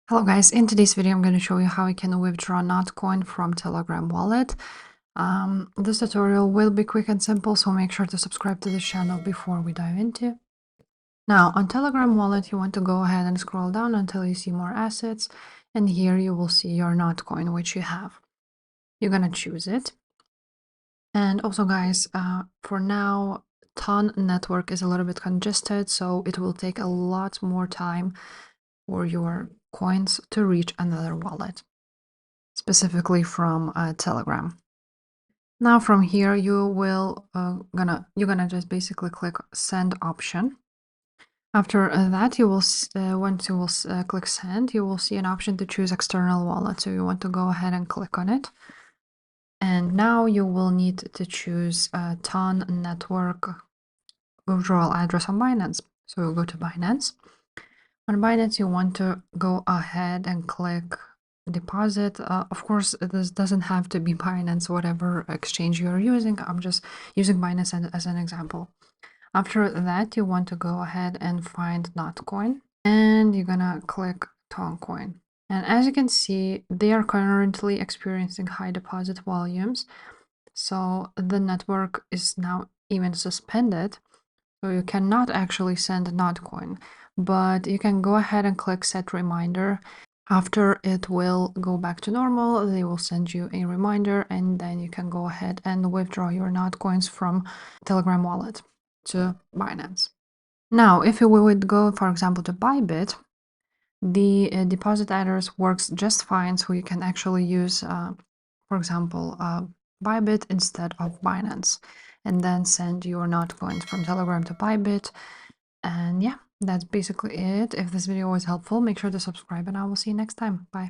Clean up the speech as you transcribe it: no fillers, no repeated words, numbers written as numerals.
Hello guys, in today's video I'm going to show you how you can withdraw Notcoin from Telegram wallet. This tutorial will be quick and simple, so make sure to subscribe to the channel before we dive into. Now on Telegram wallet you want to go ahead and scroll down until you see more assets, and here you will see your Notcoin which you have. You're going to choose it. And also guys, for now Ton network is a little bit congested, so it will take a lot more time for your coins to reach another wallet, specifically from Telegram. Now from here you will you're gonna just basically click send option. After that you will once you will click send, you will see an option to choose external wallet, so you want to go ahead and click on it. And now you will need to choose Ton network withdrawal address on Binance. So you'll go to Binance. On Binance, you want to go ahead and click deposit. Of course, this doesn't have to be Binance, whatever exchange you're using. I'm just using Binance as an example. After that, you want to go ahead and find Notcoin, and you're gonna click Toncoin. And as you can see, they are currently experiencing high deposit volumes. So the network is now even suspended. So you cannot actually send Notcoin, but you can go ahead and click set reminder. After it will go back to normal, they will send you a reminder, and then you can go ahead and withdraw your Notcoins from Telegram wallet to Binance. Now, if you would go, for example, to Bybit, the deposit address works just fine, so you can actually use, for example, Bybit instead of Binance, and then send your Notcoins from Telegram to Bybit. And yeah, that's basically it. If this video was helpful, make sure to subscribe, and I will see you next time. Bye.